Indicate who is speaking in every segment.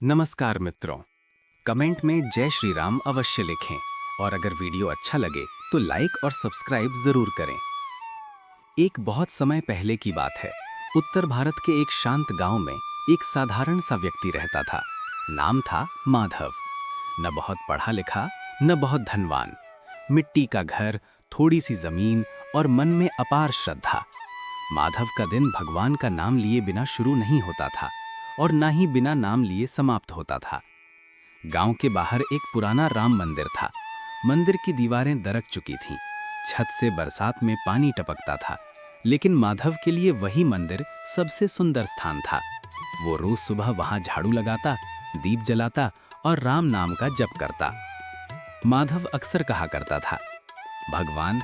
Speaker 1: नमस्कार मित्रों। कमेंट में जय श्री राम अवश्य लिखें और अगर वीडियो अच्छा लगे तो लाइक और सब्सक्राइब जरूर करें। एक बहुत समय पहले की बात है। उत्तर भारत के एक शांत गांव में एक साधारण सा व्यक्ति रहता था। नाम था माधव। न बहुत पढ़ा लिखा, न बहुत धनवान। मिट्टी का घर, थोड़ी सी जमीन और मन में अपार श्रद्धा। माधव का दिन भगवान का नाम लिए बिना शुरू नहीं होता था और ना ही बिना नाम लिए समाप्त होता था। गांव के बाहर एक पुराना राम मंदिर था। मंदिर की दीवारें दरक चुकी थीं। छत से बरसात में पानी टपकता था, लेकिन माधव के लिए वही मंदिर सबसे सुंदर स्थान था। वो रोज सुबह वहां झाड़ू लगाता, दीप जलाता और राम नाम का जप करता। माधव अक्सर कहा करता था, भगवान,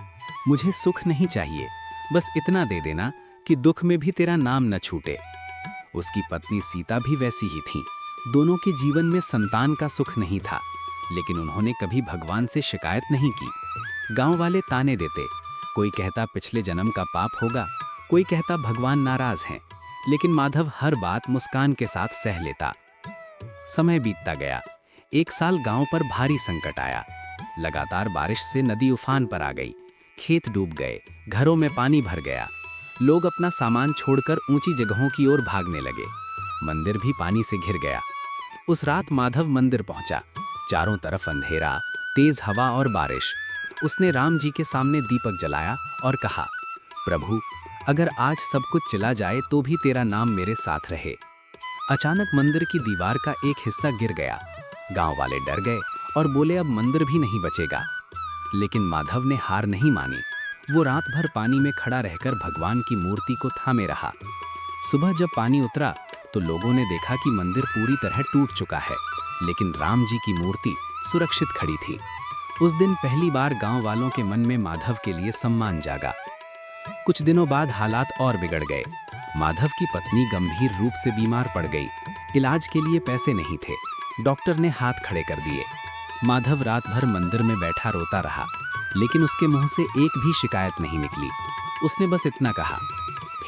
Speaker 1: मुझे सुख नहीं चाहिए, बस इतना दे देना कि दुख में भी तेरा नाम न छूटे। उसकी पत्नी सीता भी वैसी ही थी। दोनों के जीवन में संतान का सुख नहीं था, लेकिन उन्होंने कभी भगवान से शिकायत नहीं की। गांव वाले ताने देते, कोई कहता पिछले जन्म का पाप होगा, कोई कहता भगवान नाराज हैं, लेकिन माधव हर बात मुस्कान के साथ सह लेता। समय बीतता गया। एक साल गांव पर भारी संकट आया। लगातार बारिश से नदी उफान पर आ गई। खेत डूब गए, घरों में पानी भर गया। लोग अपना सामान छोड़कर ऊंची जगहों की ओर भागने लगे। मंदिर भी पानी से घिर गया। उस रात माधव मंदिर पहुंचा। चारों तरफ अंधेरा, तेज हवा और बारिश। उसने राम जी के सामने दीपक जलाया और कहा, प्रभु, अगर आज सब कुछ चला जाए तो भी तेरा नाम मेरे साथ रहे। अचानक मंदिर की दीवार का एक हिस्सा गिर गया। गांव वाले डर गए और बोले अब मंदिर भी नहीं बचेगा। लेकिन माधव ने हार नहीं मानी। वो रात भर पानी में खड़ा रहकर भगवान की मूर्ति को थामे रहा। सुबह जब पानी उतरा तो लोगों ने देखा कि मंदिर पूरी तरह टूट चुका है, लेकिन राम जी की मूर्ति सुरक्षित खड़ी थी। उस दिन पहली बार गांव वालों के मन में माधव के लिए सम्मान जागा। कुछ दिनों बाद हालात और बिगड़ गए। माधव की पत्नी गंभीर रूप से बीमार पड़ गई। इलाज के लिए पैसे नहीं थे। डॉक्टर ने हाथ खड़े कर दिए। माधव रात भर मंदिर में बैठा रोता रहा, लेकिन उसके मुंह से एक भी शिकायत नहीं निकली। उसने बस इतना कहा,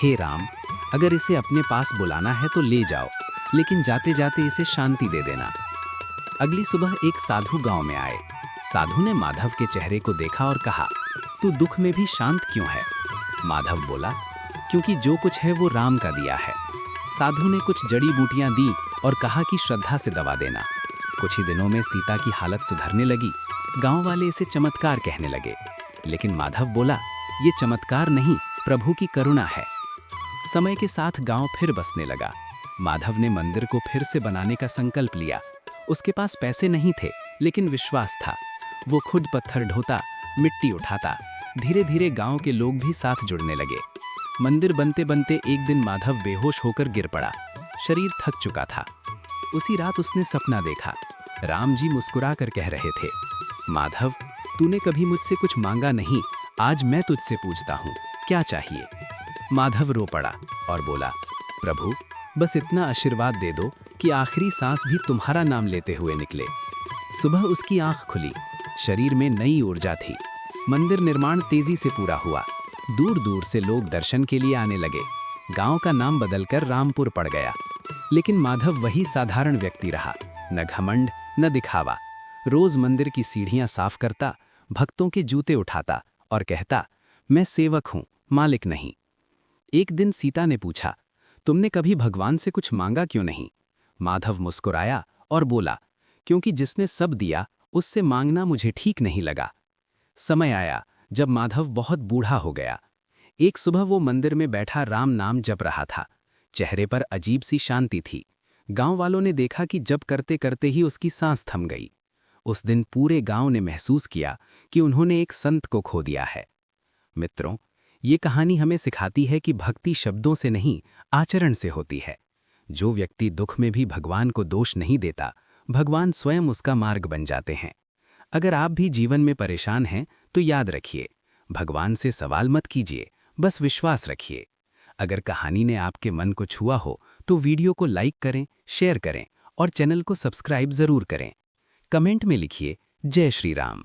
Speaker 1: हे राम, अगर इसे अपने पास बुलाना है तो ले जाओ, लेकिन जाते जाते इसे शांति दे देना। अगली सुबह एक साधु गांव में आए। साधु ने माधव के चेहरे को देखा और कहा, तू दुख में भी शांत क्यों है? माधव बोला, क्योंकि जो कुछ है वो राम का दिया है। साधु ने कुछ जड़ी बूटियां दी और कहा कि श्रद्धा से दवा देना। कुछ ही दिनों में सीता की हालत सुधरने लगी। गांव वाले इसे चमत्कार कहने लगे, लेकिन माधव बोला, ये चमत्कार नहीं, प्रभु की करुणा है। समय के साथ गांव फिर बसने लगा। माधव ने मंदिर को फिर से बनाने का संकल्प लिया। उसके पास पैसे नहीं थे, लेकिन विश्वास था। वो खुद पत्थर ढोता, मिट्टी उठाता। धीरे धीरे गांव के लोग भी साथ जुड़ने लगे। मंदिर बनते बनते एक दिन माधव बेहोश होकर गिर पड़ा। शरीर थक चुका था। उसी रात उसने सपना देखा। राम जी मुस्कुरा कर कह रहे थे, माधव, तूने कभी मुझसे कुछ मांगा नहीं, आज मैं तुझसे पूछता हूँ, क्या चाहिए? माधव रो पड़ा और बोला, प्रभु, बस इतना आशीर्वाद दे दो कि आखिरी सांस भी तुम्हारा नाम लेते हुए निकले। सुबह उसकी आंख खुली। शरीर में नई ऊर्जा थी। मंदिर निर्माण तेजी से पूरा हुआ। दूर दूर से लोग दर्शन के लिए आने लगे। गांव का नाम बदलकर रामपुर पड़ गया। लेकिन माधव वही साधारण व्यक्ति रहा, न घमंड न दिखावा। रोज मंदिर की सीढ़ियां साफ करता, भक्तों के जूते उठाता और कहता, मैं सेवक हूं, मालिक नहीं। एक दिन सीता ने पूछा, तुमने कभी भगवान से कुछ मांगा क्यों नहीं? माधव मुस्कुराया और बोला, क्योंकि जिसने सब दिया उससे मांगना मुझे ठीक नहीं लगा। समय आया जब माधव बहुत बूढ़ा हो गया। एक सुबह वो मंदिर में बैठा राम नाम जप रहा था। चेहरे पर अजीब सी शांति थी। गांव वालों ने देखा कि जप करते करते ही उसकी सांस थम गई। उस दिन पूरे गांव ने महसूस किया कि उन्होंने एक संत को खो दिया है। मित्रों, ये कहानी हमें सिखाती है कि भक्ति शब्दों से नहीं, आचरण से होती है। जो व्यक्ति दुख में भी भगवान को दोष नहीं देता, भगवान स्वयं उसका मार्ग बन जाते हैं। अगर आप भी जीवन में परेशान हैं तो याद रखिए, भगवान से सवाल मत कीजिए, बस विश्वास रखिए। अगर कहानी ने आपके मन को छुआ हो तो वीडियो को लाइक करें, शेयर करें और चैनल को सब्सक्राइब जरूर करें। कमेंट में लिखिए, जय श्री राम।